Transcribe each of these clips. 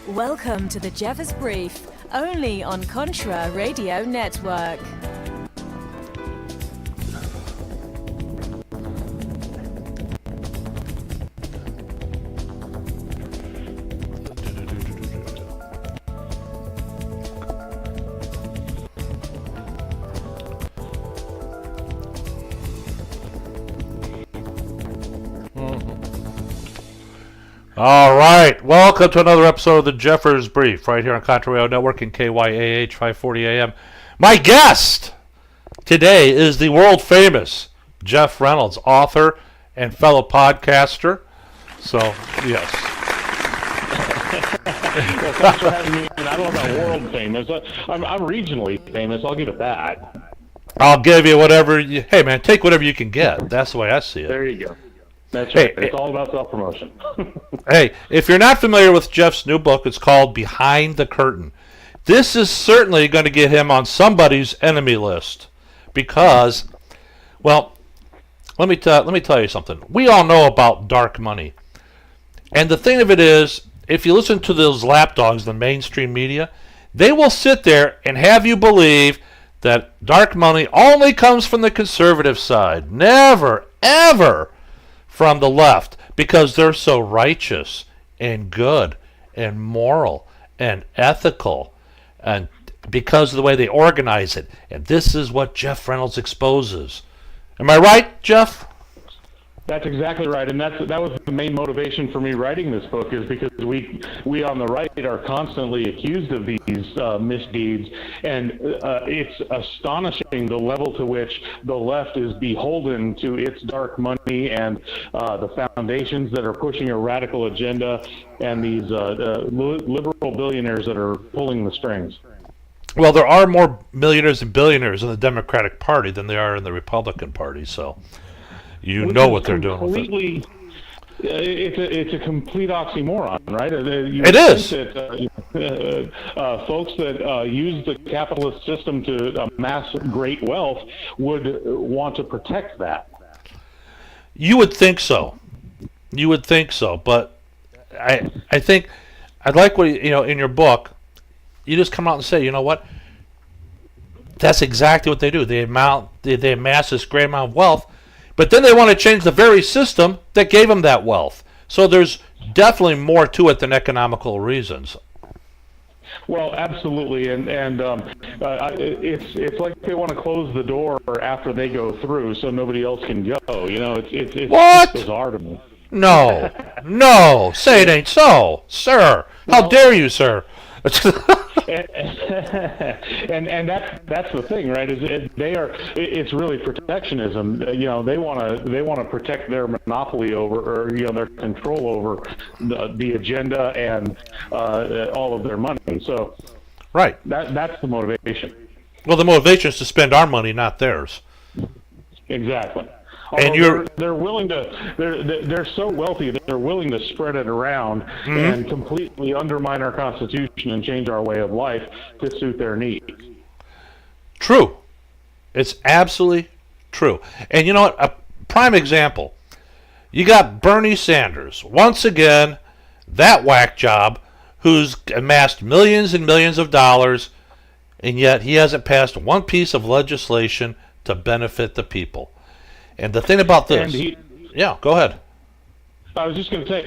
Welcome to the Jeffers Brief, only on Contra Radio Network. All right, welcome to another episode of the Jeffers Brief, right here on Contra Radio Network and KYAH 540 AM. My guest today is the world-famous Jeff Reynolds, author and fellow podcaster. So, yes. Well, thanks for having me. And I don't know about world famous. I'm regionally famous. I'll give it that. I'll give you whatever you... Hey, man, take whatever you can get. That's the way I see it. There you go. That's right. It's all about self-promotion. Hey, if you're not familiar with Jeff's new book, it's called Behind the Curtain. This is certainly going to get him on somebody's enemy list because, well, let me tell you something. We all know about dark money. And the thing of it is, if you listen to those lapdogs, the mainstream media, they will sit there and have you believe that dark money only comes from the conservative side. Never, ever from the left, because they're so righteous and good and moral and ethical, and because of the way they organize it. And this is what Jeff Reynolds exposes. Am I right, Jeff? That's exactly right, and that was the main motivation for me writing this book, is because we on the right are constantly accused of these misdeeds, and it's astonishing the level to which the left is beholden to its dark money and the foundations that are pushing a radical agenda, and these liberal billionaires that are pulling the strings. Well, there are more millionaires and billionaires in the Democratic Party than there are in the Republican Party, so... You know what they're doing with it. It's a complete oxymoron, right? It is. That, folks that use the capitalist system to amass great wealth would want to protect that. You would think so. But I think I'd like what in your book. You just come out and say, you know what? That's exactly what they do. They amass this great amount of wealth. But then they want to change the very system that gave them that wealth. So there's definitely more to it than economical reasons. Well, absolutely, and it's like they want to close the door after they go through, so nobody else can go. You know, it's what? bizarre to me. No, say it ain't so, sir. How dare you, sir? and that's the thing, right? It's really protectionism. They want to protect their monopoly over, or their control over the agenda and all of their money. So, right. That's the motivation. Well, the motivation is to spend our money, not theirs. Exactly. And they're willing to. They're so wealthy that they're willing to spread it around and completely undermine our Constitution and change our way of life to suit their needs. True, it's absolutely true. And you know what? A prime example. You got Bernie Sanders once again, that whack job, who's amassed millions and millions of dollars, and yet he hasn't passed one piece of legislation to benefit the people. And the thing about this... Yeah, go ahead. I was just going to say,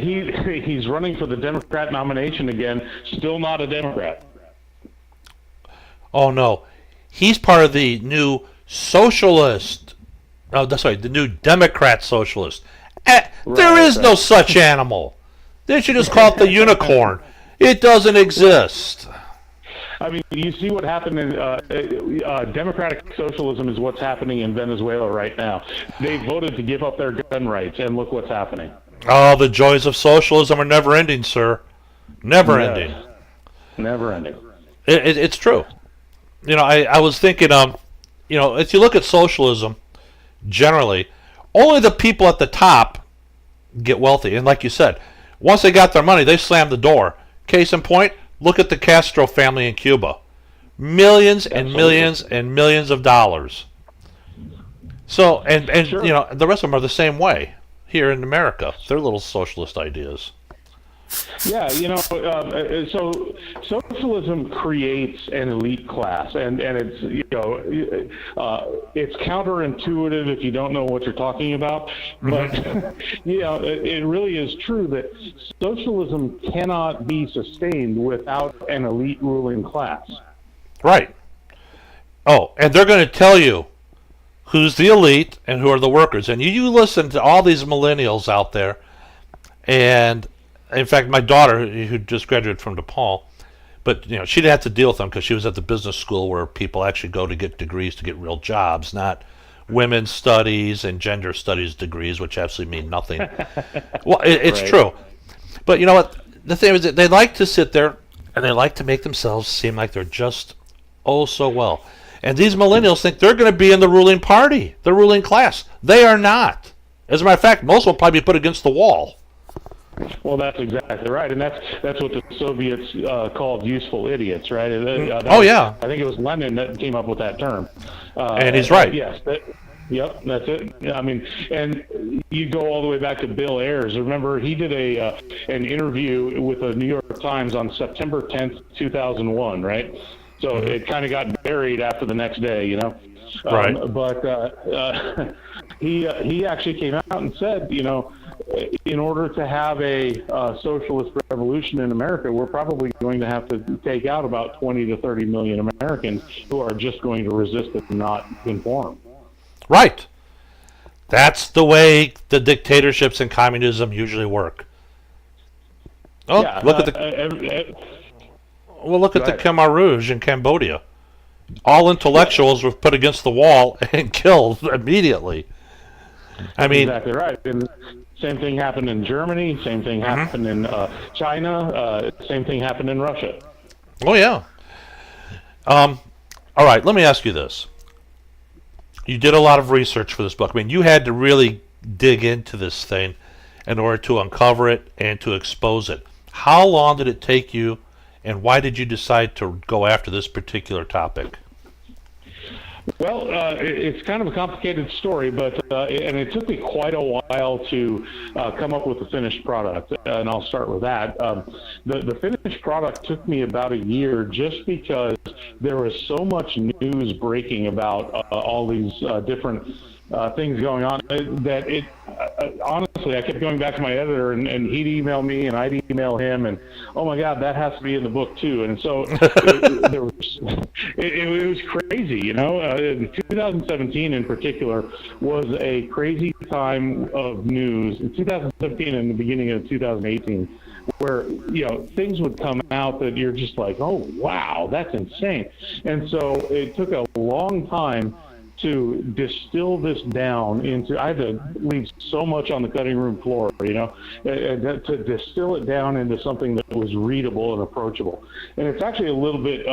he's running for the Democrat nomination again, still not a Democrat. Oh, no. He's part of the new socialist... Oh, sorry, the new Democrat socialist. There is no such animal. They should just call it the unicorn. It doesn't exist. I mean, you see what happened in democratic socialism is what's happening in Venezuela right now. They voted to give up their gun rights, and look what's happening. Oh, the joys of socialism are never ending, sir. Never ending. Never ending. It's true. I was thinking, if you look at socialism, generally, only the people at the top get wealthy. And like you said, once they got their money, they slam the door. Case in point, look at the Castro family in Cuba. Millions and millions and millions of dollars. So, and sure. The rest of them are the same way here in America. They're little socialist ideas. Yeah, so socialism creates an elite class, and it's it's counterintuitive if you don't know what you're talking about, but it really is true that socialism cannot be sustained without an elite ruling class. Right. Oh, and they're going to tell you who's the elite and who are the workers. And you listen to all these millennials out there, and in fact, my daughter, who just graduated from DePaul, but she didn't have to deal with them because she was at the business school where people actually go to get degrees to get real jobs, not women's studies and gender studies degrees, which absolutely mean nothing. Well, it's true. But you know what? The thing is that they like to sit there and they like to make themselves seem like they're just so well. And these millennials think they're going to be in the ruling party, the ruling class. They are not. As a matter of fact, most will probably be put against the wall. Well, that's exactly right, and that's what the Soviets called useful idiots, right? Yeah. I think it was Lenin that came up with that term. And he's right. Yes. Yep, that's it. I mean, and you go all the way back to Bill Ayers. Remember, he did an interview with the New York Times on September 10th, 2001, right? So it kind of got buried after the next day, Right. But he actually came out and said, in order to have a socialist revolution in America, we're probably going to have to take out about 20 to 30 million Americans who are just going to resist it and not conform. Right. That's the way the dictatorships and communism usually work. Oh, yeah, look at the Khmer Rouge in Cambodia. All intellectuals were put against the wall and killed immediately. I mean, exactly right. And same thing happened in Germany. Same thing happened in China. Same thing happened in Russia. Oh yeah. All right. Let me ask you this. You did a lot of research for this book. I mean, you had to really dig into this thing in order to uncover it and to expose it. How long did it take you, and why did you decide to go after this particular topic? Well, it's kind of a complicated story, but and it took me quite a while to come up with the finished product, and I'll start with that. The finished product took me about a year just because there was so much news breaking about all these different things going on that it honestly, I kept going back to my editor, and he'd email me and I'd email him, and oh my God, that has to be in the book too. And so it was crazy, 2017 in particular was a crazy time of news. In 2017 and the beginning of 2018, where things would come out that you're just like, oh wow, that's insane. And so it took a long time to distill this down into, I had to leave so much on the cutting room floor, to distill it down into something that was readable and approachable. And it's actually a little bit,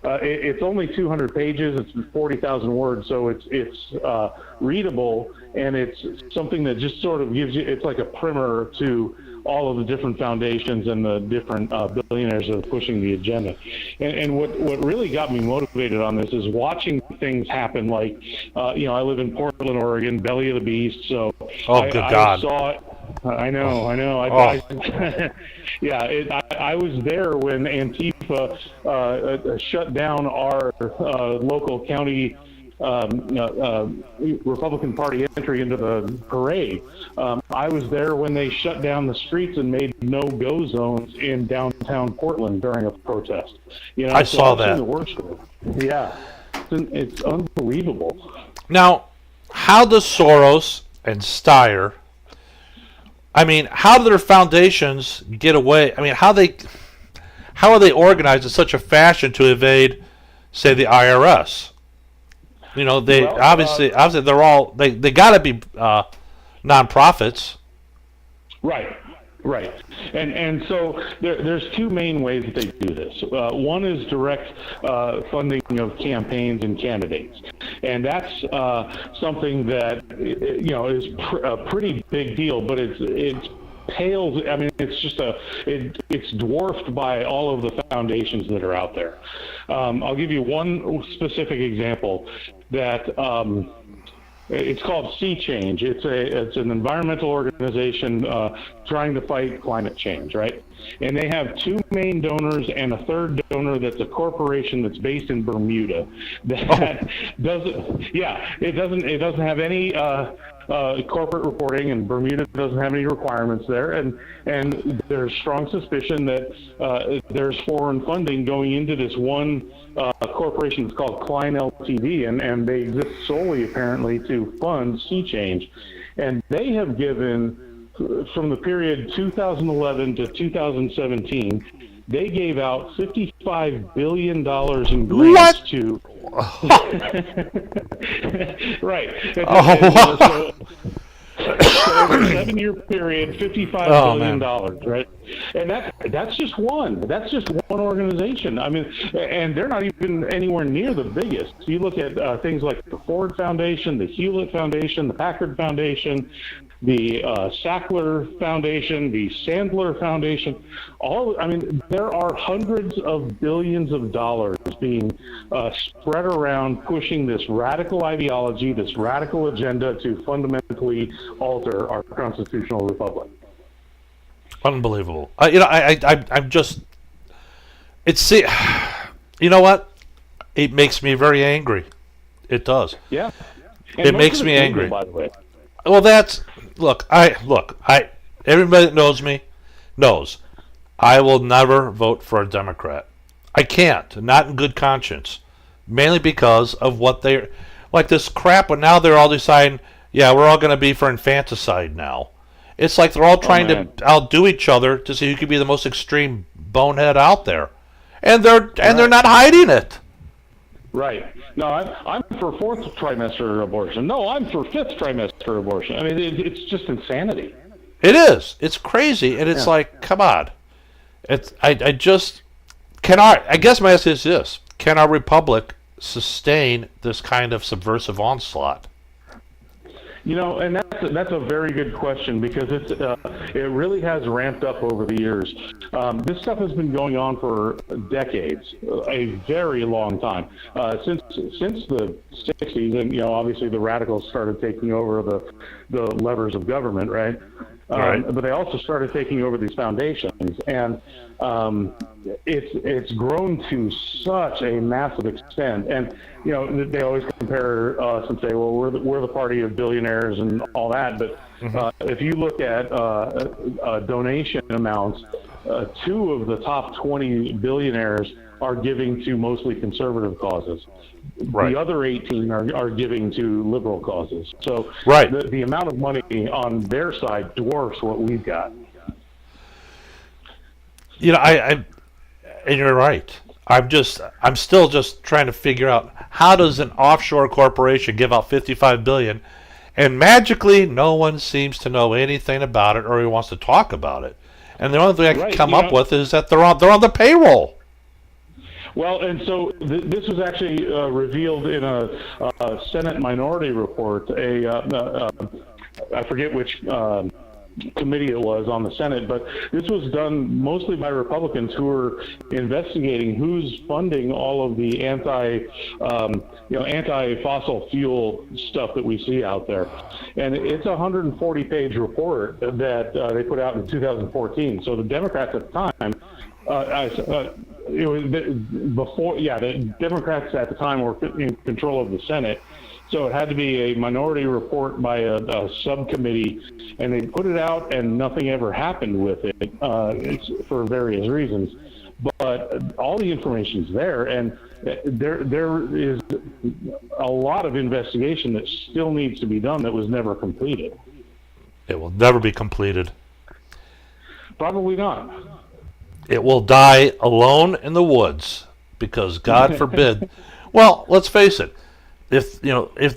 it's only 200 pages, it's 40,000 words, so it's readable, and it's something that just sort of gives you, it's like a primer to all of the different foundations and the different billionaires that are pushing the agenda. And what really got me motivated on this is watching things happen. Like, I live in Portland, Oregon, belly of the beast. So good God. I saw it. I know. I was there when Antifa shut down our local county Republican Party entry into the parade. I was there when they shut down the streets and made no-go zones in downtown Portland during a protest. I saw that. The worst of it. Yeah, it's unbelievable. Now, how does Soros and Steyer? I mean, how do their foundations get away? I mean, how are they organized in such a fashion to evade, say, the IRS? Obviously they're all they got to be nonprofits. Right. And so there's two main ways that they do this. One is direct funding of campaigns and candidates, and that's something that is a pretty big deal. But it's pales. I mean, it's dwarfed by all of the foundations that are out there. I'll give you one specific example that It's called Sea Change. It's an environmental organization trying to fight climate change, right? And they have two main donors and a third donor that's a corporation that's based in Bermuda. That it doesn't have any corporate reporting, and Bermuda doesn't have any requirements there. And there's strong suspicion that there's foreign funding going into this one corporation that's called Klein Ltd, and they exist solely apparently to fund Sea Change. And they have given, from the period 2011 to 2017, they gave out $55 billion in grants to. Right. So over a 7-year period, $55 billion, right? And that's just one. That's just one organization. I mean, and they're not even anywhere near the biggest. You look at things like the Ford Foundation, the Hewlett Foundation, the Packard Foundation, the Sackler Foundation, the Sandler Foundation. There are hundreds of billions of dollars being spread around pushing this radical ideology, this radical agenda to fundamentally alter our constitutional republic. Unbelievable. I'm just. You know what? It makes me very angry. It does. Yeah. It makes me angry. By the way. Well, everybody that knows me knows I will never vote for a Democrat. I can't, not in good conscience, mainly because of what they're like this crap. When now they're all deciding, yeah, we're all going to be for infanticide now. It's like they're all trying to outdo each other to see who could be the most extreme bonehead out there, and they're not hiding it. Right. No, I'm for fourth trimester abortion. No, I'm for fifth trimester abortion. I mean, it's just insanity. It is. It's crazy, and it's like, come on. I guess my answer is this: can our republic sustain this kind of subversive onslaught? You know, and that's a very good question, because it really has ramped up over the years. This stuff has been going on for decades, a very long time, since the 60s, and obviously the radicals started taking over the levers of government, right? Right. But they also started taking over these foundations, and it's grown to such a massive extent. And they always compare us and say, well, we're the party of billionaires and all that. But if you look at donation amounts, 2 of the top 20 billionaires are giving to mostly conservative causes. Right. The other 18 are giving to liberal causes. So the amount of money on their side dwarfs what we've got. And you're right. I'm still just trying to figure out, how does an offshore corporation give out $55 billion, and magically no one seems to know anything about it or even wants to talk about it? And the only thing I can come up with is that they're on the payroll. Well, and so this was actually revealed in a Senate minority report. I forget which committee it was on the Senate, but this was done mostly by Republicans who were investigating who's funding all of the anti-fossil fuel stuff that we see out there. And it's a 140-page report that they put out in 2014. So the Democrats at the time, the Democrats at the time were in control of the Senate. So it had to be a minority report by a subcommittee, and they put it out, and nothing ever happened with it. It's for various reasons, but all the information's there, and there is a lot of investigation that still needs to be done that was never completed. It will never be completed. Probably not. It will die alone in the woods, because God forbid. Well, let's face it. If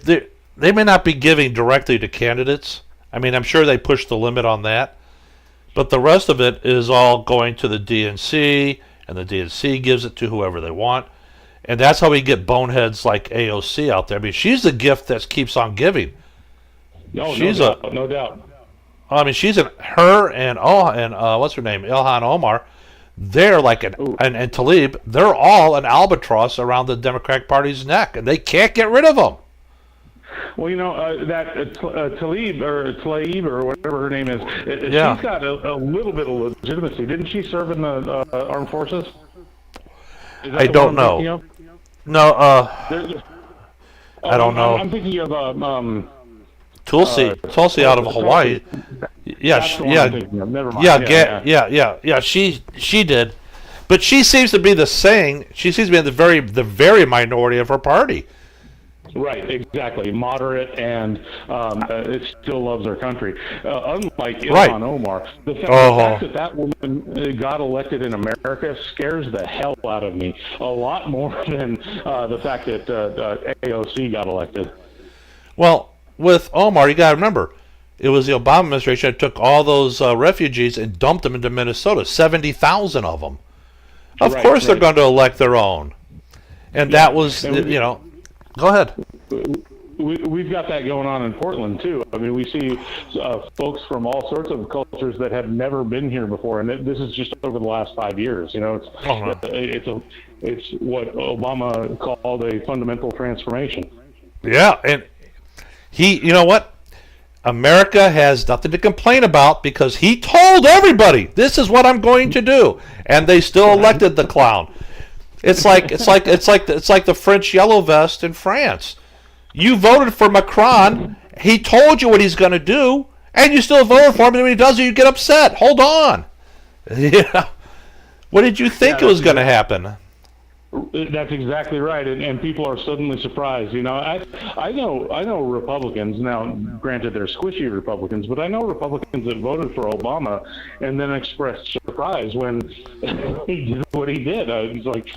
they may not be giving directly to candidates. I mean, I'm sure they push the limit on that, but the rest of it is all going to the DNC, and the DNC gives it to whoever they want, and that's how we get boneheads like AOC out there. I mean, she's the gift that keeps on giving. No doubt. I mean, her and what's her name, Ilhan Omar. They're like and Tlaib. They're all an albatross around the Democratic Party's neck, and they can't get rid of them. Well, that Tlaib or whatever her name is, Yeah. she's got a little bit of legitimacy. Didn't she serve in the armed forces? I don't know. No, I don't know. I'm thinking of Tulsi out of Hawaii. Yeah, Never mind. Yeah. She did, but she seems to be She seems to be in the very minority of her party. Right, exactly. Moderate and it still loves our country. Unlike Ilhan Omar, the fact that woman got elected in America scares the hell out of me. A lot more than the fact that AOC got elected. Well, with Omar, you got to remember, it was the Obama administration that took all those refugees and dumped them into Minnesota, 70,000 of them. Of course they're going to elect their own. And that was, Go ahead. We've got that going on in Portland too. I mean, we see folks from all sorts of cultures that have never been here before, and this is just over the last 5 years. It's what Obama called a fundamental transformation. Yeah, and you know what? America has nothing to complain about because he told everybody, "This is what I'm going to do," and they still elected the clown. It's like the French yellow vest in France. You voted for Macron. He told you what he's going to do, and you still voted for him. And when he does it, you get upset. Hold on. Yeah. What did you think was going to happen? That's exactly right, and people are suddenly surprised. I know Republicans now. Granted, they're squishy Republicans, but I know Republicans that voted for Obama and then expressed surprise when he did what he did. I was like,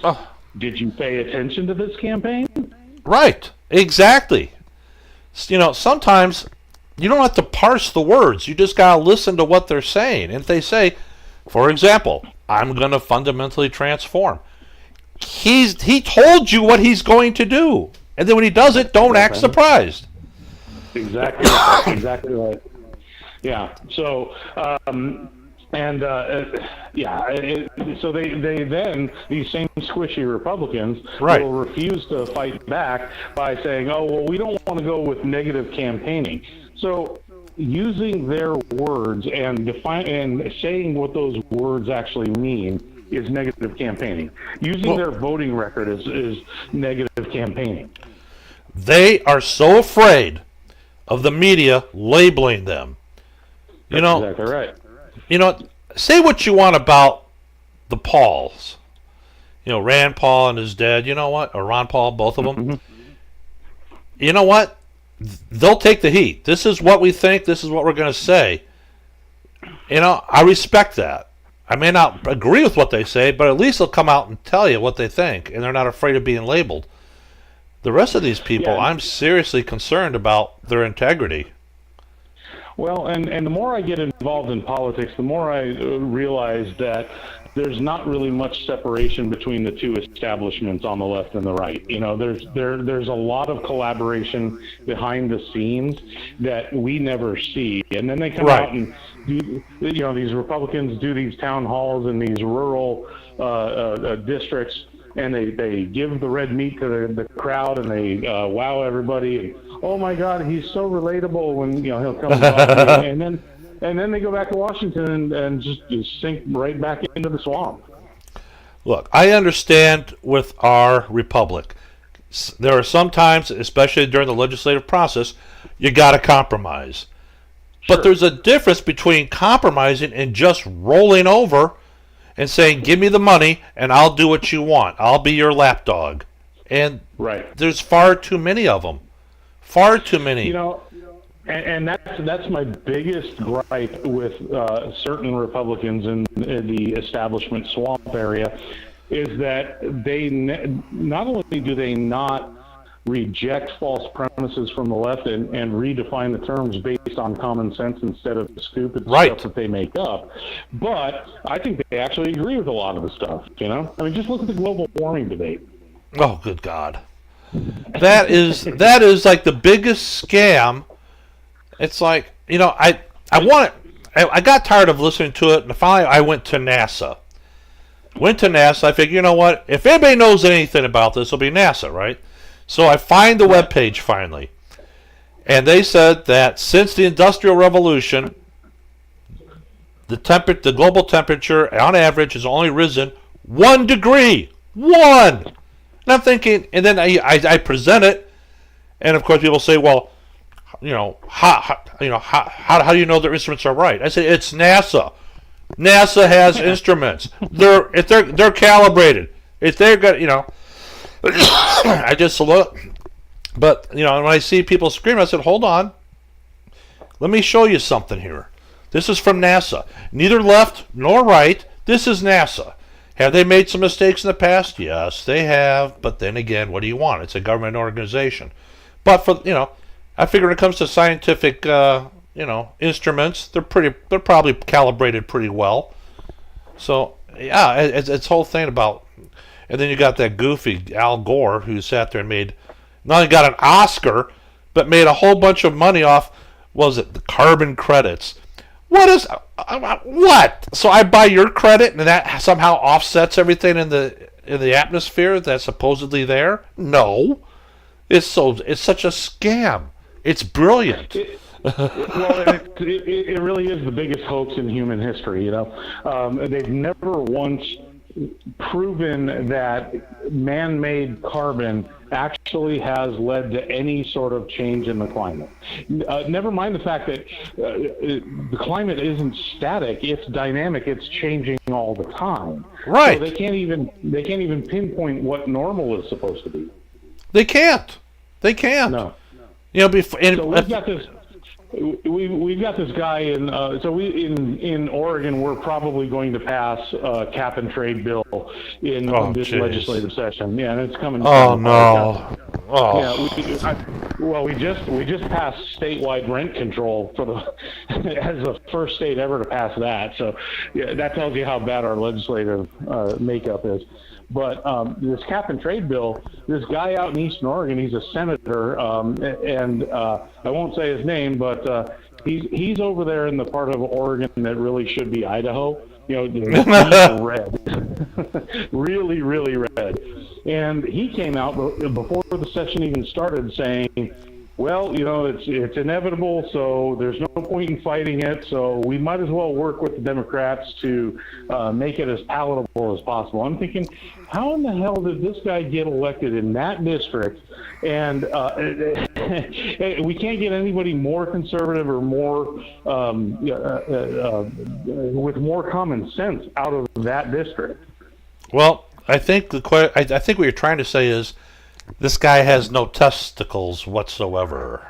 did you pay attention to this campaign? Right, exactly. Sometimes you don't have to parse the words. You just gotta listen to what they're saying. And if they say, for example, "I'm going to fundamentally transform," he told you what he's going to do, and then when he does it, don't act surprised. Exactly. Exactly right. Yeah. So so they then, these same squishy Republicans will refuse to fight back by saying, "Oh, well, we don't want to go with negative campaigning." So using their words and saying what those words actually mean is negative campaigning. Using their voting record is negative campaigning. They are so afraid of the media labeling them. That's exactly right. Say what you want about the Pauls. Rand Paul and his dad, or Ron Paul, both of them. Mm-hmm. You know what? They'll take the heat. This is what we think. This is what we're going to say. I respect that. I may not agree with what they say, but at least they'll come out and tell you what they think, and they're not afraid of being labeled. The rest of these people, I'm seriously concerned about their integrity. Well, and the more I get involved in politics, the more I realize that there's not really much separation between the two establishments on the left and the right. There's a lot of collaboration behind the scenes that we never see, and then they come out and do, these Republicans do these town halls in these rural districts, and they give the red meat to the crowd, and they wow everybody. And, oh my God, he's so relatable when he'll come and talk to you. And then they go back to Washington and just sink right back into the swamp. Look, I understand with our republic, there are some times, especially during the legislative process, you got to compromise. But there's a difference between compromising and just rolling over and saying, "Give me the money and I'll do what you want. I'll be your lapdog." And there's far too many of them. Far too many. And that's my biggest gripe with certain Republicans in the establishment swamp area, is that they not only do they not reject false premises from the left and redefine the terms based on common sense instead of stupid stuff that they make up, but I think they actually agree with a lot of the stuff. I mean, just look at the global warming debate. Oh, good God. That is like the biggest scam. It's like, I got tired of listening to it, and finally I went to NASA. I figured, what? If anybody knows anything about this, it'll be NASA, right? So I find the webpage finally. And they said that since the Industrial Revolution, the global temperature on average has only risen 1 degree. 1! And I'm thinking, and then I present it, and of course people say, well, how do you know their instruments are right? I say it's NASA. NASA has instruments. They're calibrated. If they're good, I just look. But when I see people scream, I said, hold on. Let me show you something here. This is from NASA. Neither left nor right. This is NASA. Have they made some mistakes in the past? Yes, they have. But then again, what do you want? It's a government organization. But for I figure when it comes to scientific instruments, they're probably calibrated pretty well. So yeah, it's whole thing about. And then you got that goofy Al Gore who sat there and not only got an Oscar, but made a whole bunch of money off. What was it? The carbon credits. What? So I buy your credit, and that somehow offsets everything in the atmosphere that's supposedly there? No, it's such a scam. It's brilliant. It really is the biggest hoax in human history. They've never once proven that man-made carbon actually has led to any sort of change in the climate. Never mind the fact that the climate isn't static; it's dynamic. It's changing all the time. Right. So they can't even pinpoint what normal is supposed to be. They can't. No. So we've got this. We've got this guy in Oregon. We're probably going to pass a cap and trade bill in this legislative session. Yeah, and it's coming. Oh no! Oh. Yeah, we just passed statewide rent control as the first state ever to pass that. So yeah, that tells you how bad our legislative makeup is. But this cap and trade bill, this guy out in Eastern Oregon, he's a senator, and I won't say his name, but he's over there in the part of Oregon that really should be Idaho. Deep red, really, really red. And he came out before the session even started saying, well, it's inevitable, so there's no point in fighting it, so we might as well work with the Democrats to make it as palatable as possible. I'm thinking, how in the hell did this guy get elected in that district? And we can't get anybody more conservative or more with more common sense out of that district. Well, I think I think what you're trying to say is this guy has no testicles whatsoever.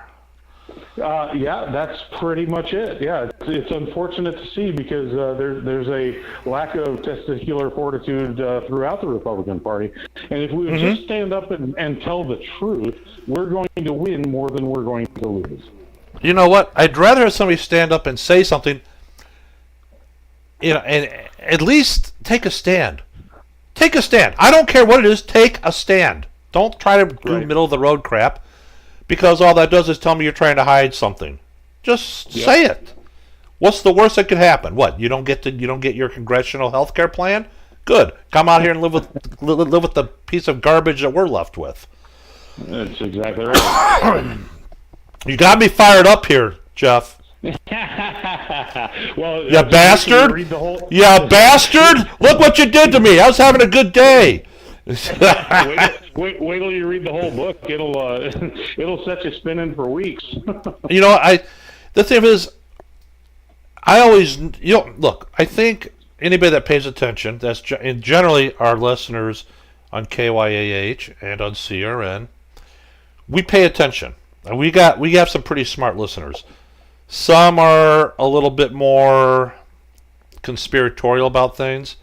Yeah, that's pretty much it. Yeah, it's unfortunate to see because there's a lack of testicular fortitude throughout the Republican Party. And if we would just stand up and tell the truth, we're going to win more than we're going to lose. You know what? I'd rather have somebody stand up and say something, and at least take a stand. Take a stand. I don't care what it is. Take a stand. Don't try to do middle of the road crap, because all that does is tell me you're trying to hide something. Just say it. What's the worst that could happen? What? You don't get your congressional health care plan? Good. Come out here and live with the piece of garbage that we're left with. That's exactly right. You got me fired up here, Jeff. Well, you bastard! You bastard! Look what you did to me. I was having a good day. wait till you read the whole book. It'll set you spinning for weeks. The thing is, I always look. I think anybody that pays attention, that's generally our listeners on KYAH and on CRN, we pay attention, and we have some pretty smart listeners. Some are a little bit more conspiratorial about things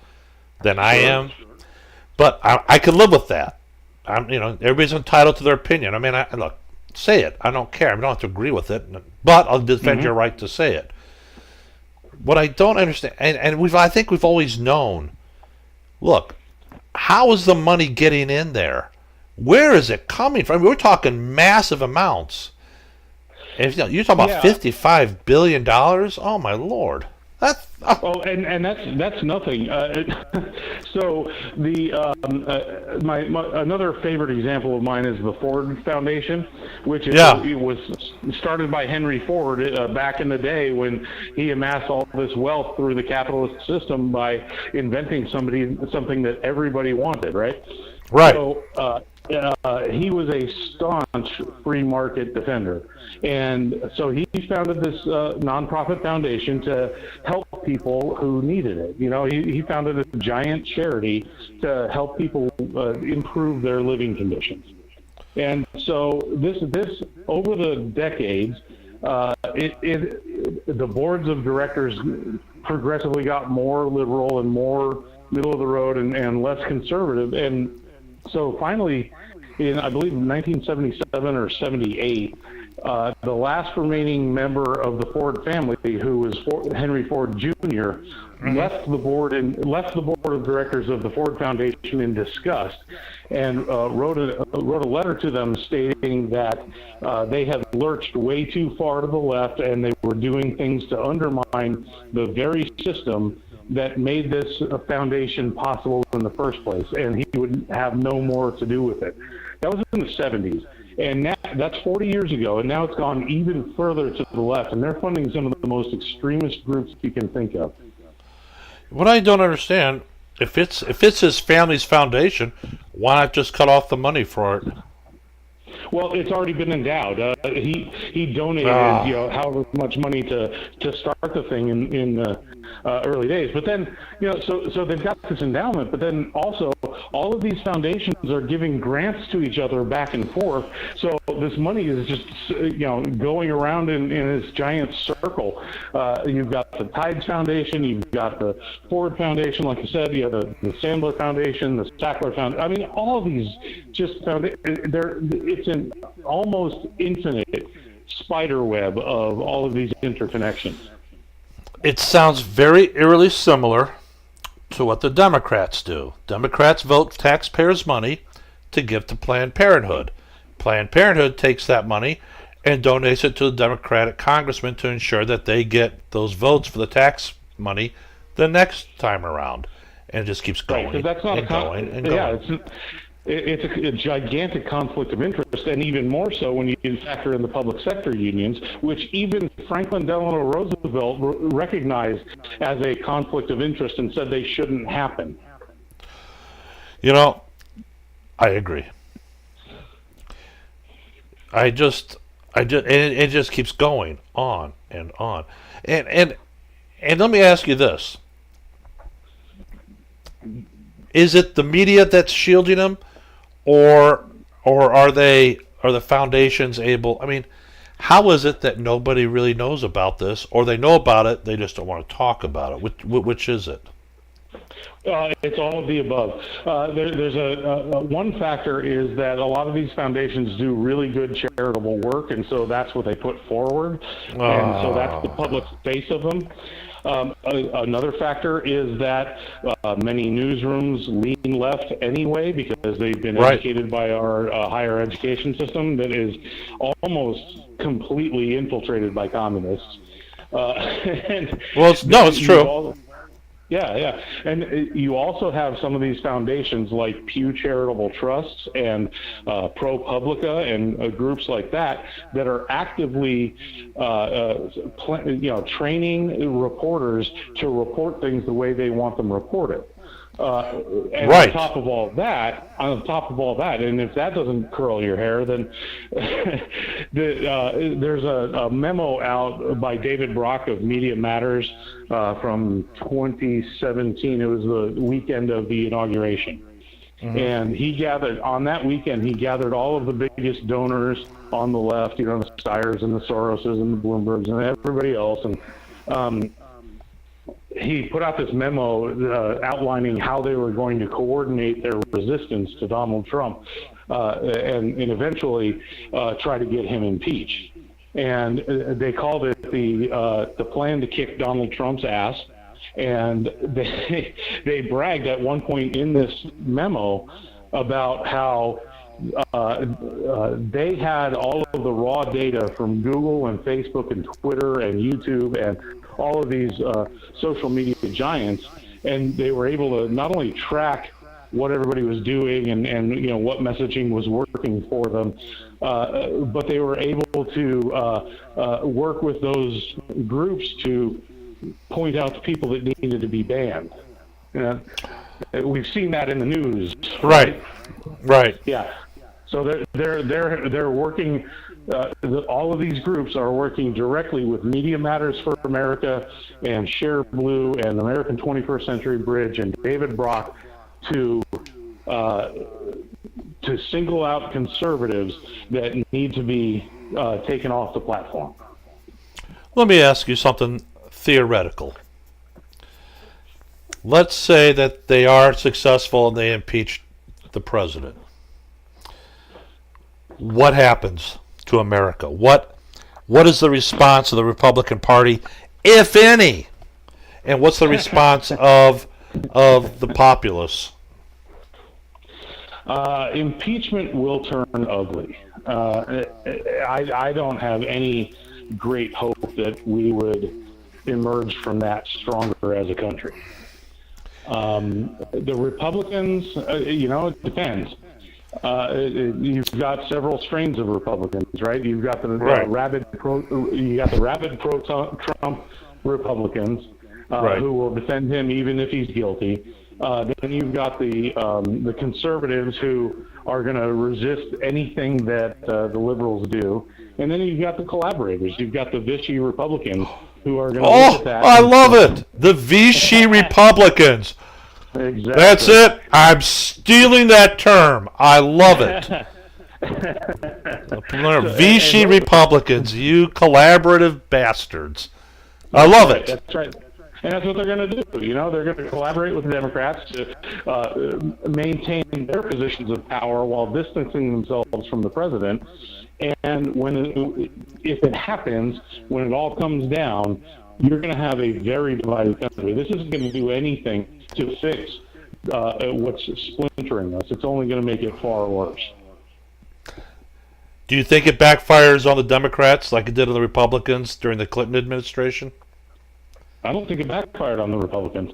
than I am. But I can live with that. Everybody's entitled to their opinion. I mean, look, say it. I don't care. I don't have to agree with it, but I'll defend your right to say it. What I don't understand, and I think we've always known. Look, how is the money getting in there? Where is it coming from? We're talking massive amounts. If you're talking about $55 billion, oh my Lord, That's Oh, and that's nothing. So my another favorite example of mine is the Ford Foundation, which it was started by Henry Ford back in the day when he amassed all this wealth through the capitalist system by inventing something that everybody wanted, right? right. So he was a staunch free market defender. And so he founded this nonprofit foundation to help people who needed it. You know, he founded a giant charity to help people improve their living conditions. And so this over the decades, the boards of directors progressively got more liberal and more middle of the road and less conservative. And so finally, in I believe 1977 or 78, the last remaining member of the Ford family, who was Henry Ford Jr., left the board of directors of the Ford Foundation in disgust, and wrote a letter to them stating that they had lurched way too far to the left, and they were doing things to undermine the very system that made this foundation possible in the first place, and he would have no more to do with it. That was in the 70s, and now, that's 40 years ago, and now it's gone even further to the left, and they're funding some of the most extremist groups you can think of. What I don't understand, if it's his family's foundation, why not just cut off the money for it? Well, it's already been endowed. He donated, however much money to start the thing in the early days. But then, so they've got this endowment. But then also, all of these foundations are giving grants to each other back and forth. So this money is just, going around in this giant circle. You've got the Tides Foundation, you've got the Ford Foundation, like I said, you have the Sandler Foundation, the Sackler Foundation. I mean, all of these just it's an almost infinite spider web of all of these interconnections. It sounds very eerily similar to what the Democrats do. Democrats vote taxpayers' money to give to Planned Parenthood. Planned Parenthood takes that money and donates it to the Democratic congressman to ensure that they get those votes for the tax money the next time around. And it just keeps going, right, that's not going. Yeah, it's a gigantic conflict of interest, and even more so when you factor in the public sector unions, which even Franklin Delano Roosevelt recognized as a conflict of interest and said they shouldn't happen. I agree. And it just keeps going on and on. And let me ask you this. Is it the media that's shielding them, or are the foundations able? I mean, how is it that nobody really knows about this, or they know about it, they just don't want to talk about it? Which is it? It's all of the above. There's one factor is that a lot of these foundations do really good charitable work, and so that's what they put forward, and so that's the public face of them. Another factor is that many newsrooms lean left anyway because they've been educated by our higher education system that is almost completely infiltrated by communists. It's true. Yeah. And you also have some of these foundations like Pew Charitable Trusts and ProPublica and groups like that are actively training reporters to report things the way they want them reported. And on top of all that, and if that doesn't curl your hair, then there's a memo out by David Brock of Media Matters from 2017. It was the weekend of the inauguration. Mm-hmm. And he gathered all of the biggest donors on the left, the Steyers and the Soroses and the Bloombergs and everybody else. And he put out this memo outlining how they were going to coordinate their resistance to Donald Trump and eventually try to get him impeached. And they called it the plan to kick Donald Trump's ass. And they bragged at one point in this memo about how they had all of the raw data from Google and Facebook and Twitter and YouTube and all of these social media giants, and they were able to not only track what everybody was doing and what messaging was working for them, but they were able to work with those groups to point out the people that needed to be banned. We've seen that in the news. Right. Yeah. So they're working. All of these groups are working directly with Media Matters for America and Share Blue and American 21st Century Bridge and David Brock to single out conservatives that need to be taken off the platform. Let me ask you something theoretical. Let's say that they are successful and they impeach the president. What happens to America? What is the response of the Republican Party, if any? And what's the response of the populace? Impeachment will turn ugly. I don't have any great hope that we would emerge from that stronger as a country. The Republicans, it depends. You've got several strains of Republicans, right? You've got the rabid pro-Trump Republicans who will defend him even if he's guilty. Then you've got the conservatives who are going to resist anything that the liberals do, and then you've got the collaborators. You've got the Vichy Republicans who are going to look at that. I love it. The Vichy Republicans. Exactly. That's it. I'm stealing that term. I love it. Vichy Republicans, you collaborative bastards. I love it. That's right. And that's what they're going to do. They're going to collaborate with the Democrats to maintain their positions of power while distancing themselves from the president. And if it happens, when it all comes down, you're going to have a very divided country. This isn't going to do anything to fix what's splintering us. It's only going to make it far worse. Do you think it backfires on the Democrats like it did on the Republicans during the Clinton administration? I don't think it backfired on the Republicans.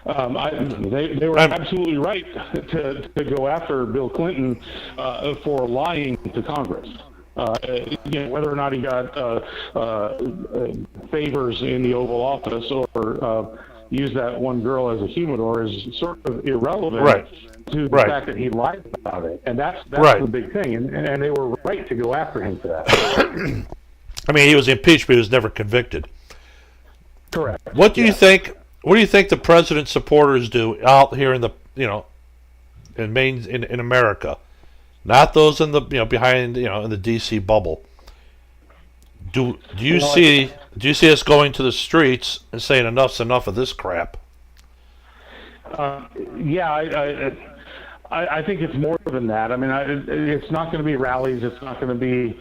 They were absolutely right to go after Bill Clinton for lying to Congress. Whether or not he got favors in the Oval Office or used that one girl as a humidor is sort of irrelevant to the fact that he lied about it. And that's the big thing. And they were right to go after him for that. I mean, he was impeached, but he was never convicted. Correct. What do you think? What do you think the president's supporters do out here in the in America? Not those in the behind in the DC bubble. Do you see us going to the streets and saying enough's enough of this crap? I think it's more than that. I mean, it's not going to be rallies. It's not going to be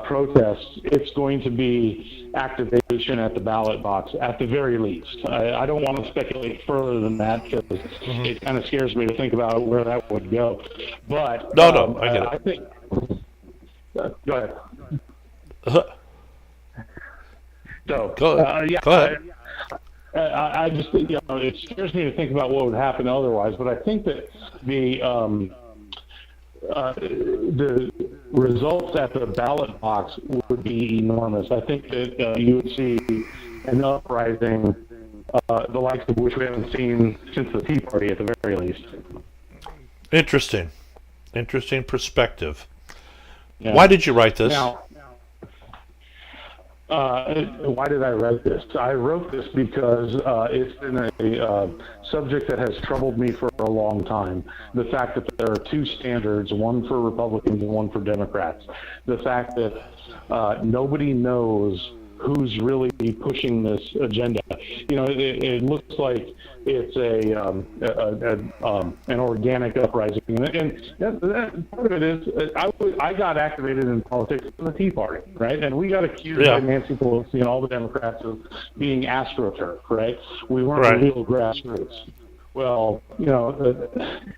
protests. It's going to be activation at the ballot box, at the very least. I don't want to speculate further than that because it kind of scares me to think about where that would go. But no, I get it. I think. Go ahead. Go ahead. I just think it scares me to think about what would happen otherwise. But I think that the results at the ballot box would be enormous. I think that you would see an uprising, the likes of which we haven't seen since the Tea Party, at the very least. Interesting perspective. Yeah. Why did you write this? Now, why did I write this? I wrote this because it's been a subject that has troubled me for a long time. The fact that there are two standards, one for Republicans and one for Democrats. The fact that nobody knows who's really pushing this agenda. It looks like it's an organic uprising, and that part of it is I got activated in politics in the Tea Party, right? And we got accused by Nancy Pelosi and all the Democrats of being astroturf, right? We weren't real grassroots. Well,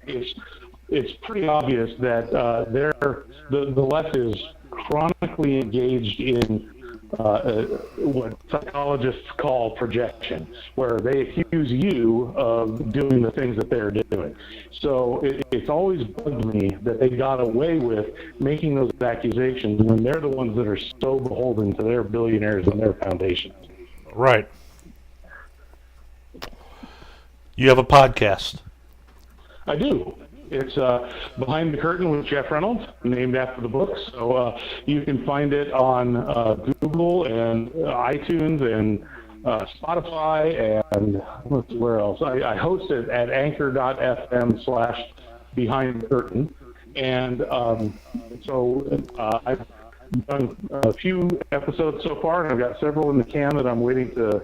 it's pretty obvious that the left is chronically engaged in what psychologists call projection, where they accuse you of doing the things that they're doing. So it's always bugged me that they got away with making those accusations when they're the ones that are so beholden to their billionaires and their foundations. Right. You have a podcast. I do. It's Behind the Curtain with Jeff Reynolds, named after the book. So you can find it on Google and iTunes and Spotify and where else? I host it at anchor.fm/Behind the Curtain. And so I've done a few episodes so far, and I've got several in the can that I'm waiting to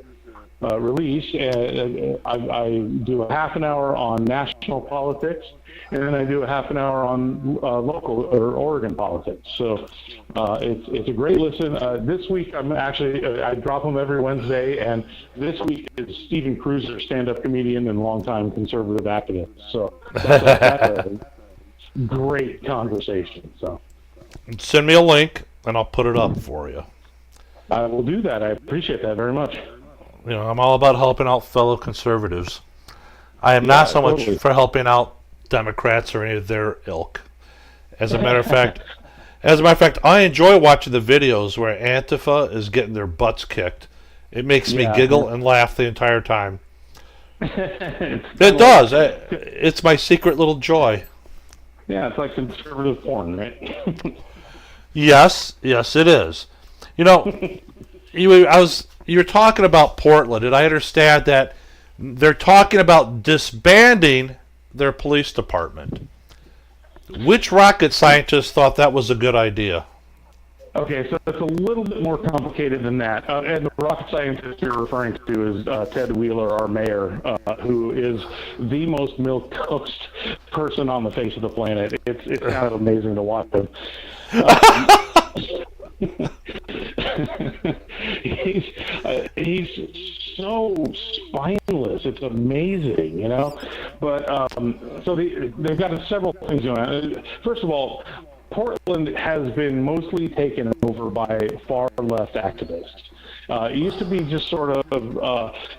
release. I do a half an hour on national politics, and then I do a half an hour on local or Oregon politics. So it's a great listen. This week I'm actually I drop them every Wednesday, and this week is Stephen Cruiser, stand-up comedian and longtime conservative activist. So that's a great conversation. So send me a link, and I'll put it up for you. I will do that. I appreciate that very much. You know, I'm all about helping out fellow conservatives. I am not so much for helping out Democrats or any of their ilk. As a matter of fact, I enjoy watching the videos where Antifa is getting their butts kicked. It makes me giggle and laugh the entire time. It does. It's my secret little joy. Yeah, it's like conservative porn, right? Yes, it is. You know, you were talking about Portland, and I understand that they're talking about disbanding their police department. Which rocket scientist thought that was a good idea? Okay, so it's a little bit more complicated than that. And the rocket scientist you're referring to is Ted Wheeler, our mayor, who is the most milquetoast person on the face of the planet. It's kind of amazing to watch him. He's so spineless. It's amazing, you know. But so they've got several things going on. First of all, Portland has been mostly taken over by far left activists. It used to be just sort of,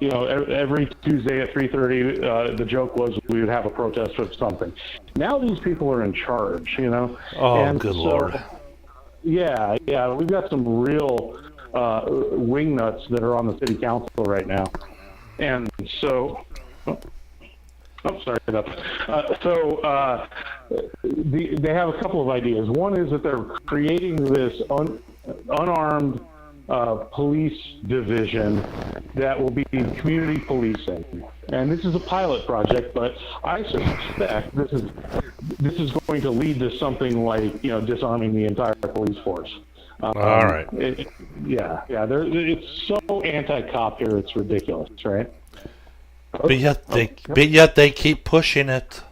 every Tuesday at 3:30, the joke was we would have a protest for something. Now these people are in charge, you know. Oh, and good Lord. Yeah, we've got some real wingnuts that are on the city council right now, and so. Sorry about that. They have a couple of ideas. One is that they're creating this unarmed police division that will be community policing. And this is a pilot project, but I suspect this is going to lead to something like, disarming the entire police force. All right. It's so anti-cop here, it's ridiculous, right? But yet they keep pushing it.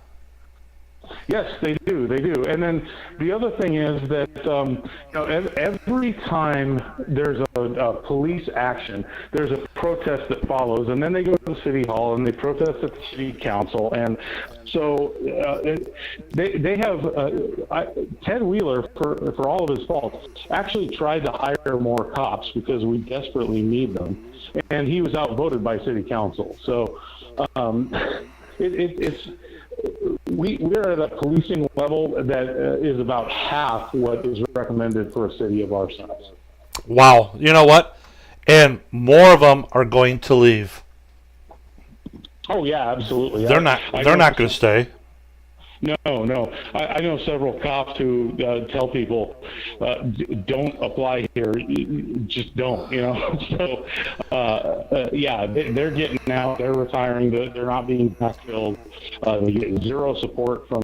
Yes, they do. And then the other thing is that every time there's a police action, there's a protest that follows, and then they go to the city hall and they protest at the city council, and so they have Ted Wheeler, for all of his faults, actually tried to hire more cops because we desperately need them, and he was outvoted by city council. So we're at a policing level that is about half what is recommended for a city of our size. Wow. You know what? And more of them are going to leave. Oh yeah, absolutely. They're not going to stay. No. I know several cops who tell people, don't apply here, just don't, So, they're getting out, they're retiring, they're not being backfilled. They get zero support from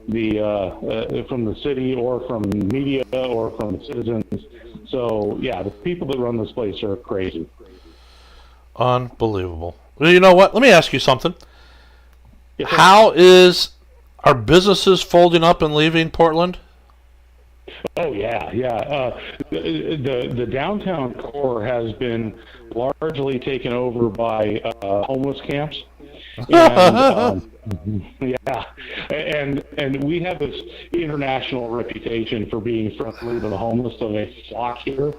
the city or from media or from citizens. So, the people that run this place are crazy. Unbelievable. Well, you know what? Let me ask you something. Yes, How are businesses folding up and leaving Portland? Oh yeah. The downtown core has been largely taken over by homeless camps, and and we have this international reputation for being friendly to the homeless, so they flock here.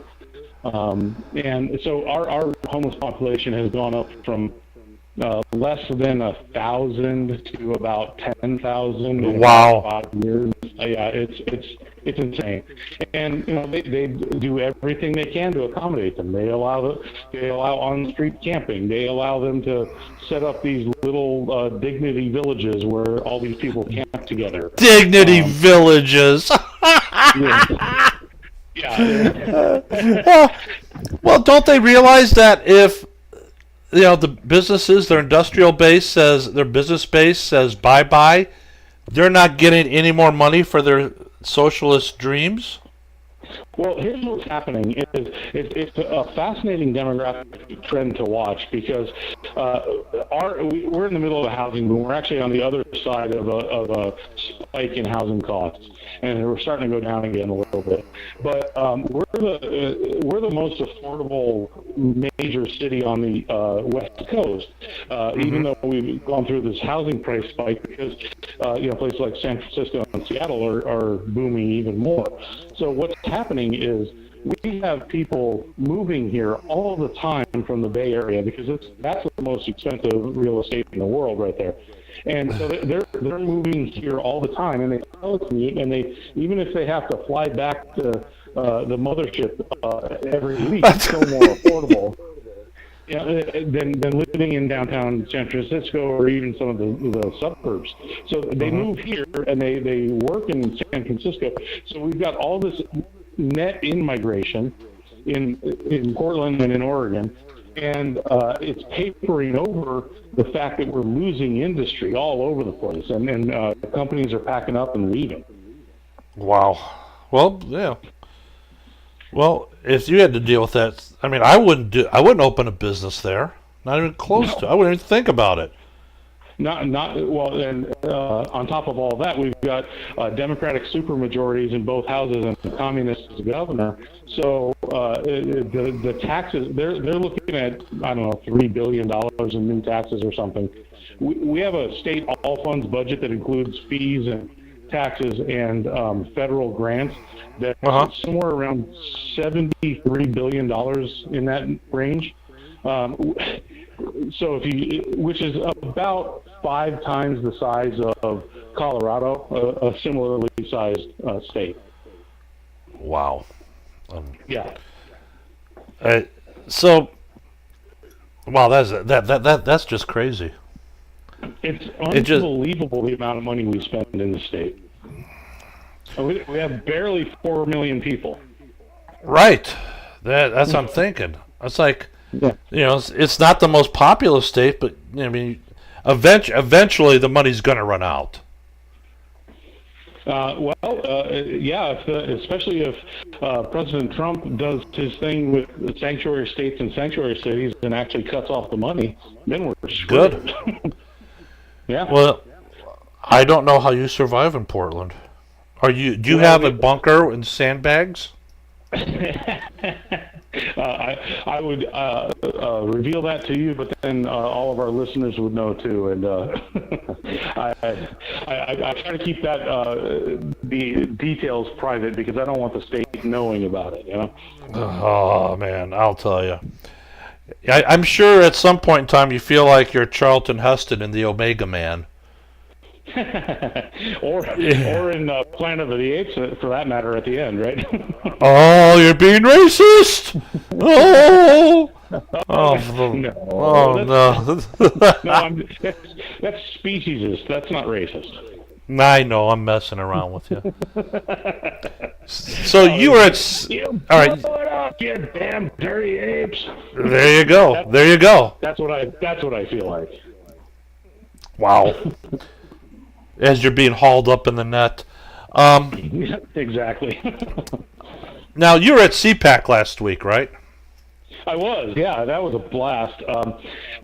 And so our homeless population has gone up from less than 1,000 to about 10,000 in Wow. about 5 years. Yeah, it's insane. And they do everything they can to accommodate them. They allow on-street camping. They allow them to set up these little dignity villages where all these people camp together. Dignity villages. Yeah. Yeah. Well, don't they realize that if the businesses, their industrial base their business base says bye-bye, they're not getting any more money for their socialist dreams? Well, here's what's happening. It's a fascinating demographic trend to watch because we're in the middle of a housing boom. We're actually on the other side of a spike in housing costs, and we're starting to go down again a little bit. But we're the most affordable major city on the West Coast, even though we've gone through this housing price spike because places like San Francisco and Seattle are booming even more. So what's happening is we have people moving here all the time from the Bay Area because that's the most expensive real estate in the world right there. And so they're moving here all the time, and they tell us, and they, even if they have to fly back to the mothership every week, it's still more affordable than living in downtown San Francisco or even some of the suburbs. So they move here and they work in San Francisco. So we've got all this net in-migration in Portland and in Oregon, and it's papering over the fact that we're losing industry all over the place, and companies are packing up and leaving. Wow. Well, yeah. Well, if you had to deal with that, I mean, I wouldn't open a business there. Not even close to. I wouldn't even think about it. Not well. And on top of all that, we've got Democratic supermajorities in both houses and a communist as governor. So the taxes they're looking at, I don't know, $3 billion in new taxes or something. We have a state all funds budget that includes fees and taxes and federal grants that's somewhere around $73 billion in that range. So which is about 5 times the size of Colorado, a similarly sized state. Wow. Yeah. So, wow, that's just crazy. It's unbelievable the amount of money we spend in the state. We have barely 4 million people. Right. That's what I'm thinking. It's like, it's not the most populous state, but I mean, eventually the money's going to run out. Especially if President Trump does his thing with the sanctuary states and sanctuary cities and actually cuts off the money, then we're screwed. Good. Yeah. Well, I don't know how you survive in Portland. Do you have a bunker and sandbags? I would reveal that to you, but then all of our listeners would know too. And I try to keep that the details private because I don't want the state knowing about it. Oh man, I'll tell you. I'm sure at some point in time you feel like you're Charlton Heston in The Omega Man. or in Planet of the Apes, for that matter, at the end, right? Oh, you're being racist! Oh! No, that's speciesist. That's not racist. I know, I'm messing around with you. So you were at... All right. Blow it up, you damn dirty apes! There you go. There you go. That's what I feel like. Wow. As you're being hauled up in the net. Exactly. Now, you were at CPAC last week, right? I was, yeah. That was a blast.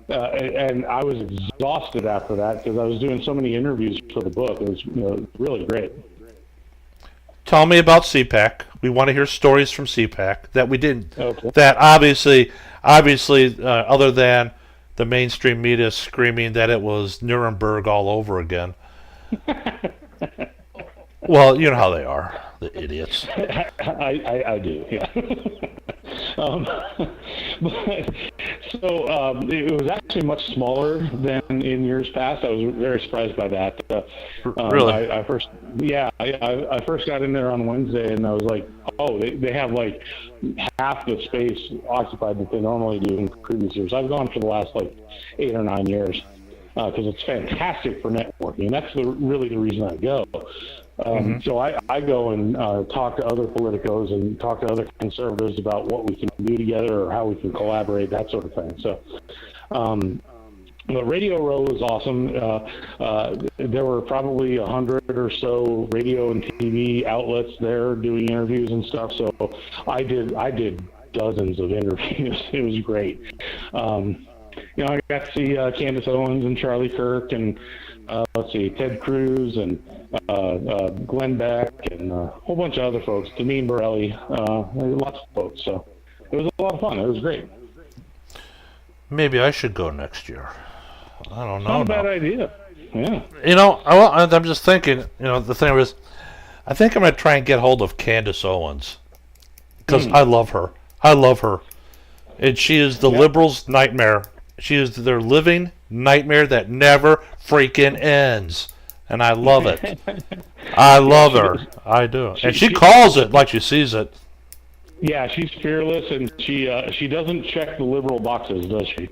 And I was exhausted after that because I was doing so many interviews for the book. It was really great. Tell me about CPAC. We want to hear stories from CPAC that we didn't. Okay. That obviously, other than the mainstream media screaming that it was Nuremberg all over again. Well, you know how they are. The idiots. I do, yeah. um, but, so it was actually much smaller than in years past. I was very surprised by that. Really? I first got in there on Wednesday, and I was like, oh, they have like half the space occupied that they normally do in previous years. I've gone for the last like 8 or 9 years because it's fantastic for networking. That's really the reason I go. So I go and talk to other politicos and talk to other conservatives about what we can do together or how we can collaborate, that sort of thing. So the Radio Row was awesome. There were probably 100 or so radio and TV outlets there doing interviews and stuff. So I did dozens of interviews. It was great. I got to see Candace Owens and Charlie Kirk and Ted Cruz and Glenn Beck and a whole bunch of other folks, Deneen Borelli, lots of folks. So it was a lot of fun. It was great. Maybe I should go next year. I don't know. Not a bad idea. Yeah. I'm just thinking, the thing was, I think I'm going to try and get hold of Candace Owens because I love her. And she is the liberals' nightmare. She is their living nightmare that never freaking ends. And I love it. I love her. I do. And she calls it like she sees it. Yeah, she's fearless, and she doesn't check the liberal boxes, does she?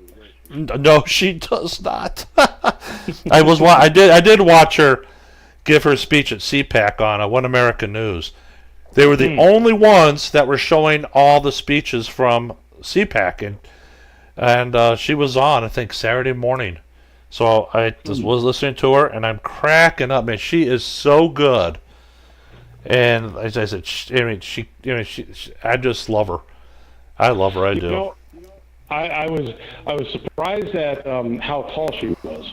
No, she does not. I did watch her give her speech at CPAC on One American News. They were the only ones that were showing all the speeches from CPAC, and she was on, I think, Saturday morning. So I was listening to her, and I'm cracking up. Man, she is so good. And as I said, I just love her. I love her. I do. I was surprised at how tall she was.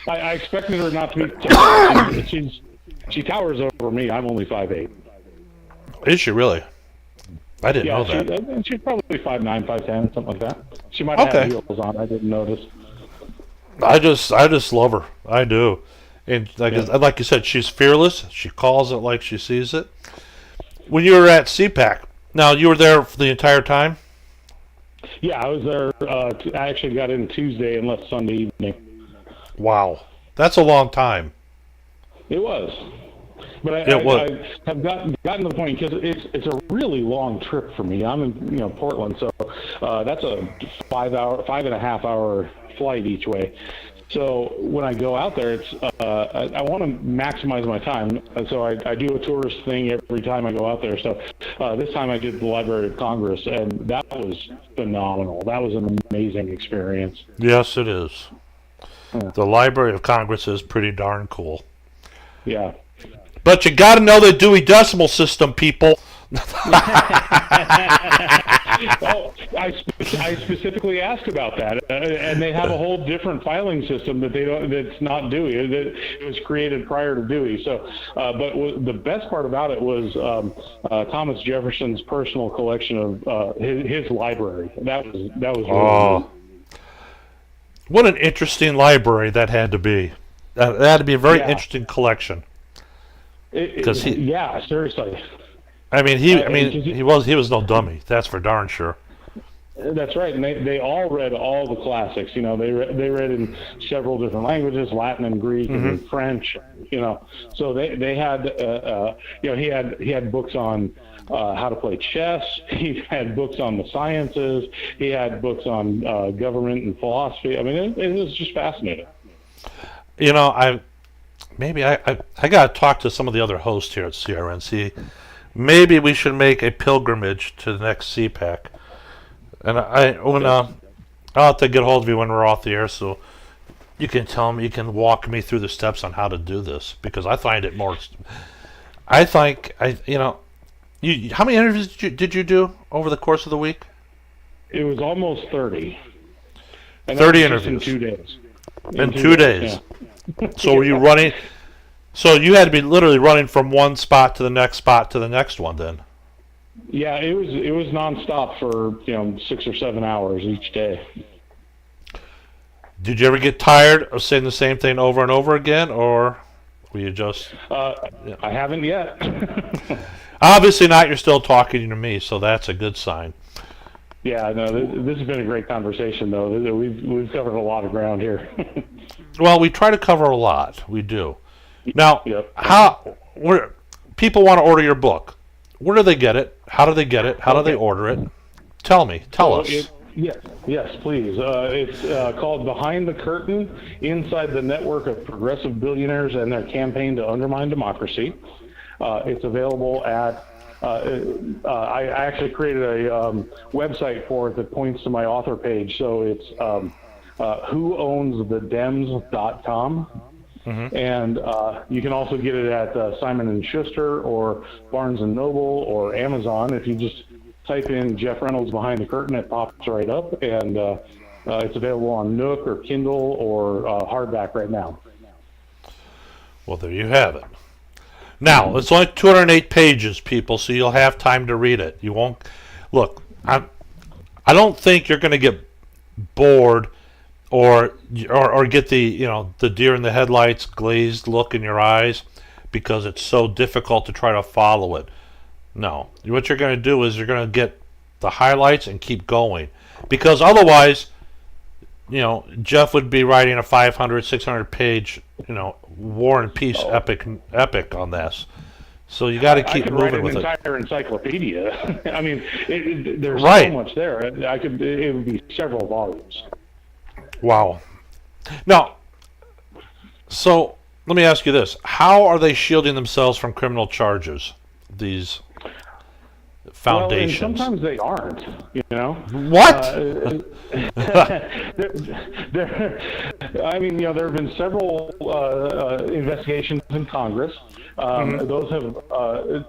I expected her not to be tall. She towers over me. I'm only 5'8". Is she really? I didn't know that. She's probably 5'9", 5'10", something like that. She might have heels on. I didn't notice. I just love her. I do. And like you said, she's fearless. She calls it like she sees it. When you were at CPAC, now you were there for the entire time? Yeah, I was there. I actually got in Tuesday and left Sunday evening. Wow. That's a long time. It was. But I have gotten to the point because it's a really long trip for me. I'm in Portland, so that's a 5.5 hour flight each way. So when I go out there, it's I want to maximize my time. So I do a tourist thing every time I go out there. So this time I did the Library of Congress, and that was phenomenal. That was an amazing experience. Yes, it is. Yeah. The Library of Congress is pretty darn cool. Yeah. But you got to know the Dewey Decimal System, people. Well, I specifically asked about that, and they have a whole different filing system that that's not Dewey. It was created prior to Dewey. So, but the best part about it was Thomas Jefferson's personal collection of his library. That was really cool. What an interesting library that had to be. That had to be a very interesting collection. Yeah, seriously. I mean, he was no dummy. That's for darn sure. That's right, and they all read all the classics. They read in several different languages, Latin and Greek and French. So they had he had books on how to play chess. He had books on the sciences. He had books on government and philosophy. I mean, it was just fascinating. I got to talk to some of the other hosts here at CRNC. Maybe we should make a pilgrimage to the next CPAC. And I'll have to get hold of you when we're off the air, so you can tell me, you can walk me through the steps on how to do this, because I find it more. I think how many interviews did you do over the course of the week? It was almost 30. 30 interviews in 2 days. In 2 days. Yeah. So were you running? So you had to be literally running from one spot to the next one, then. Yeah, it was nonstop for 6 or 7 hours each day. Did you ever get tired of saying the same thing over and over again, or Will you just? I haven't yet. Obviously not. You're still talking to me, so that's a good sign. Yeah, no, this has been a great conversation, though. We've covered a lot of ground here. Well, we try to cover a lot. We do. Now, Yep. People want to order your book. Where do they get it? How do they get it? How do they order it? Tell us. Yes, please. It's called Behind the Curtain, Inside the Network of Progressive Billionaires and Their Campaign to Undermine Democracy. It's available at, I actually created a website for it that points to my author page. So it's whoownsthedems.com. Mm-hmm. And you can also get it at Simon & Schuster or Barnes & Noble or Amazon. If you just type in Jeff Reynolds Behind the Curtain, it pops right up. And it's available on Nook or Kindle or hardback right now. Well, there you have it. Now, it's only 208 pages, people, so you'll have time to read it. You won't... Look, I don't think you're going to get bored or get the deer in the headlights glazed look in your eyes because it's so difficult to try to follow it. No. What you're going to do is you're going to get the highlights and keep going. Because otherwise, Jeff would be writing a 500, 600-page, War and Peace epic on this. So you got to keep moving with it. I could write an entire encyclopedia. I mean, there's right. so much there. It would be several volumes. Wow. Now, so let me ask you this: how are they shielding themselves from criminal charges? These foundations. Well, and sometimes they aren't. What? There have been several investigations in Congress. Those have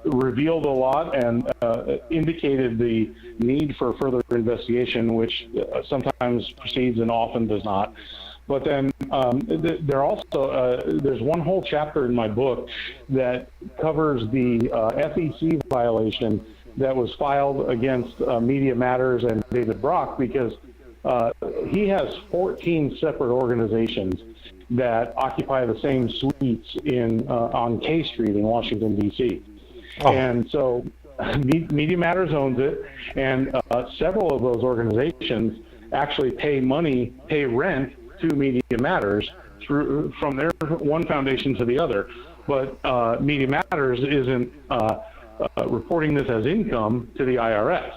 revealed a lot and indicated the need for further investigation, which sometimes proceeds and often does not. But then there's one whole chapter in my book that covers the FEC violation that was filed against Media Matters and David Brock because he has 14 separate organizations that occupy the same suites on K Street in Washington, D.C. Oh. And so Media Matters owns it, and several of those organizations actually pay rent to Media Matters from their one foundation to the other. But Media Matters isn't reporting this as income to the IRS.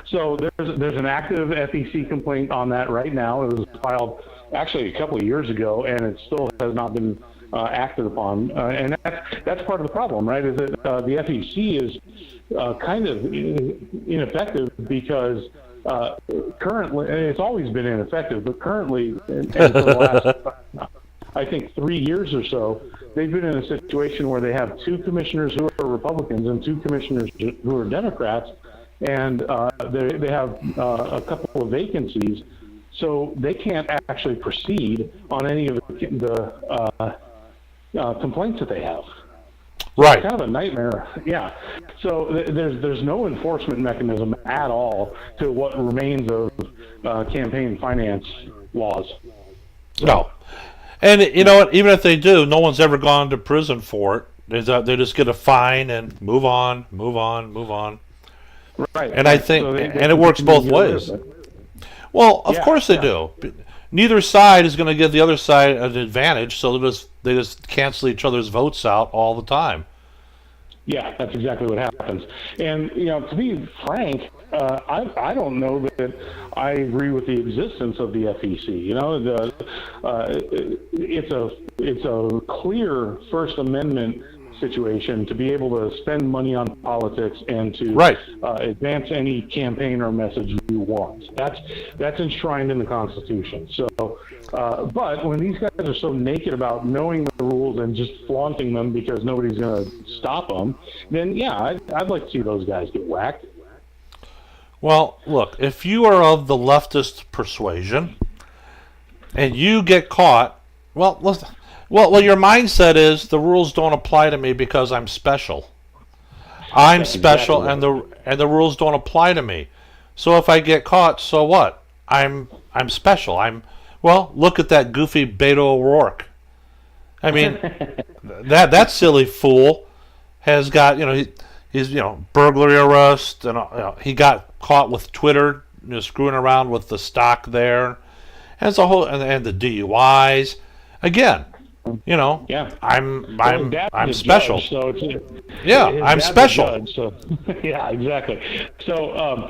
So there's an active FEC complaint on that right now. It was filed actually a couple of years ago, and it still has not been acted upon. And that's part of the problem, right? Is that the FEC is kind of ineffective because currently, and it's always been ineffective, but currently, and for the last, I think, 3 years or so, they've been in a situation where they have two commissioners who are Republicans and two commissioners who are Democrats, and they have a couple of vacancies, so they can't actually proceed on any of the complaints that they have. Right. It's kind of a nightmare. Yeah. So there's no enforcement mechanism at all to what remains of campaign finance laws. No. And you know what? Even if they do, no one's ever gone to prison for it. They just get a fine and move on. Right. And I think, so and it works both ways. Well, of course they do. Neither side is going to give the other side an advantage, so they just cancel each other's votes out all the time. Yeah, that's exactly what happens. And to be frank, I don't know that I agree with the existence of the FEC. It's a clear First Amendment situation to be able to spend money on politics and to advance any campaign or message you want. That's enshrined in the Constitution. So, but when these guys are so naked about knowing the rules and just flaunting them because nobody's going to stop them, then I'd like to see those guys get whacked. Well, look, if you are of the leftist persuasion and you get caught, well, your mindset is the rules don't apply to me because I'm special. I'm special, exactly. and the rules don't apply to me. So if I get caught, so what? I'm special. Look at that goofy Beto O'Rourke. I mean, that silly fool has got, he's burglary arrest, and he got caught with Twitter, screwing around with the stock there, and the whole and the DUIs. Again, Yeah. I'm special. Judge, so I'm special. Judge, so yeah, exactly. So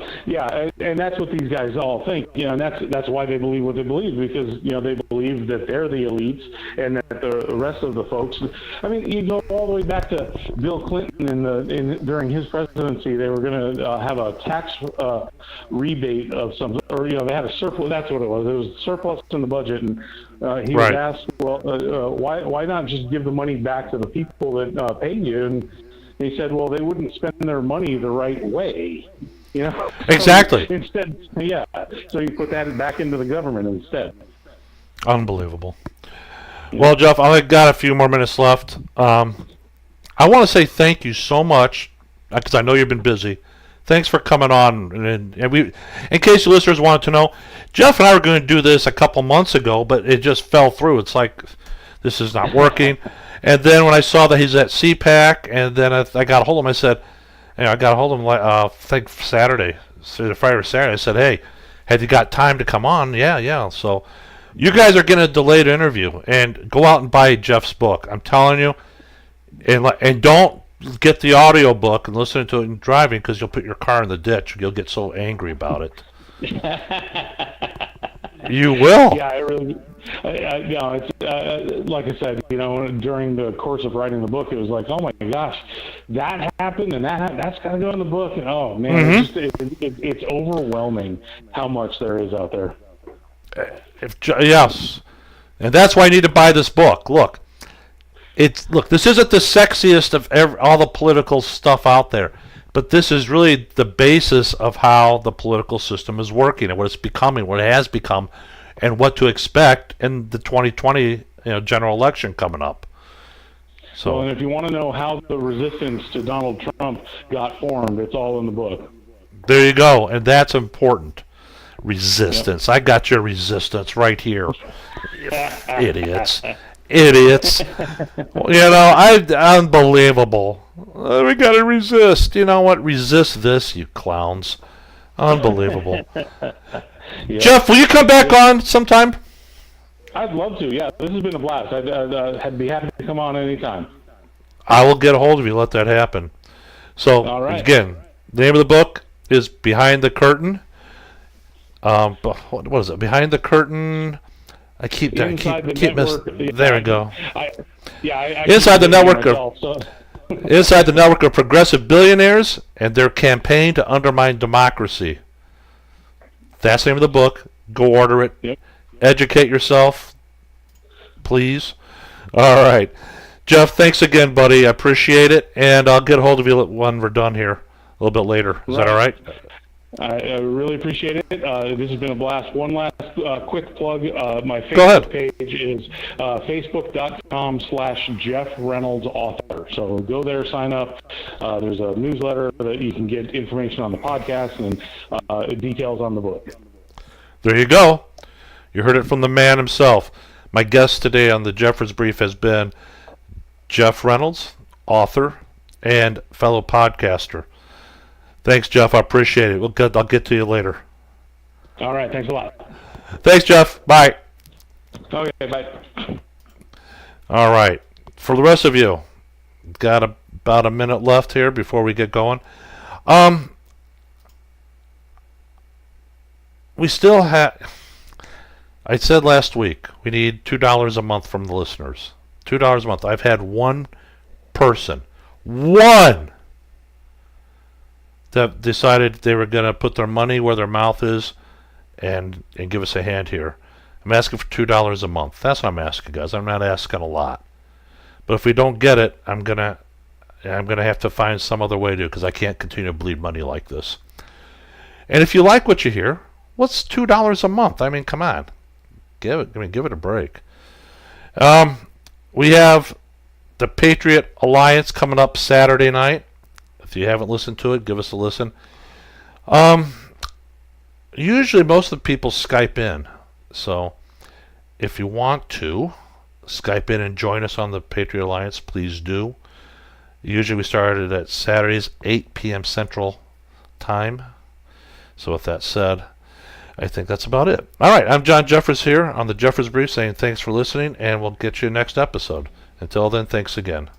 and that's what these guys all think. And that's why they believe what they believe, because they believe that they're the elites and that the rest of the folks. I mean, you go all the way back to Bill Clinton during his presidency. They were going to have a tax rebate of some, or they had a surplus. That's what it was. It was surplus in the budget, and he was asked, well, why not just give the money back to the people that paid you? And he said, well, they wouldn't spend their money the right way. Exactly. So instead, so you put that back into the government instead. Unbelievable. Well, Jeff, I've got a few more minutes left. I want to say thank you so much, because I know you've been busy. Thanks for coming on. And we, in case the listeners wanted to know, Jeff and I were going to do this a couple months ago, but it just fell through. It's like, this is not working. And then when I saw that he's at CPAC, and then I got a hold of him, I said, I got a hold of him, I think Friday or Saturday. I said, hey, have you got time to come on? Yeah. So you guys are getting a delayed interview, and go out and buy Jeff's book. I'm telling you, and don't get the audio book and listen to it in driving, because you'll put your car in the ditch. You'll get so angry about it. You will. Yeah, it's like I said, during the course of writing the book, it was like, oh my gosh, that happened, and that's got to go in the book. And oh man, it's overwhelming how much there is out there. Yes, and that's why I need to buy this book. Look, this isn't the sexiest of all the political stuff out there, but this is really the basis of how the political system is working and what it's becoming, what it has become, and what to expect in the 2020 general election coming up. So, and if you want to know how the resistance to Donald Trump got formed, it's all in the book. There you go, and that's important. Resistance. Yep. I got your resistance right here. Idiots. Unbelievable. We got to resist. You know what? Resist this, you clowns. Unbelievable. Jeff, will you come back on sometime? I'd love to. Yeah, this has been a blast. I'd be happy to come on anytime. I will get a hold of you. Let that happen. So, again, the name of the book is Behind the Curtain. What is it? Behind the Curtain. I keep missing. There we go. Inside the network inside the network of progressive billionaires and their campaign to undermine democracy. That's the name of the book. Go order it. Yep. Educate yourself, please. All right, Jeff. Thanks again, buddy. I appreciate it, and I'll get a hold of you when we're done here a little bit later. Is that all right? I really appreciate it. This has been a blast. One last quick plug. My Go ahead. Facebook page is facebook.com/Jeff Reynolds author. So go there, sign up. There's a newsletter that you can get information on the podcast and details on the book. There you go. You heard it from the man himself. My guest today on the Jeffers Brief has been Jeff Reynolds, author and fellow podcaster. Thanks, Jeff. I appreciate it. I'll get to you later. All right. Thanks a lot. Thanks, Jeff. Bye. Okay, bye. All right. For the rest of you, got about a minute left here before we get going. We still have... I said last week, we need $2 a month from the listeners. $2 a month. I've had one person, that decided they were going to put their money where their mouth is and give us a hand here. I'm asking for $2 a month. That's what I'm asking, guys. I'm not asking a lot. But if we don't get it, I'm gonna have to find some other way to, because I can't continue to bleed money like this. And if you like what you hear, what's $2 a month? I mean, come on. Give it a break. We have the Patriot Alliance coming up Saturday night. If you haven't listened to it, give us a listen. Usually most of the people Skype in. So if you want to Skype in and join us on the Patriot Alliance, please do. Usually we started at Saturdays, 8 p.m. Central Time. So with that said, I think that's about it. All right, I'm John Jeffers here on the Jeffers Brief saying thanks for listening, and we'll get you next episode. Until then, thanks again.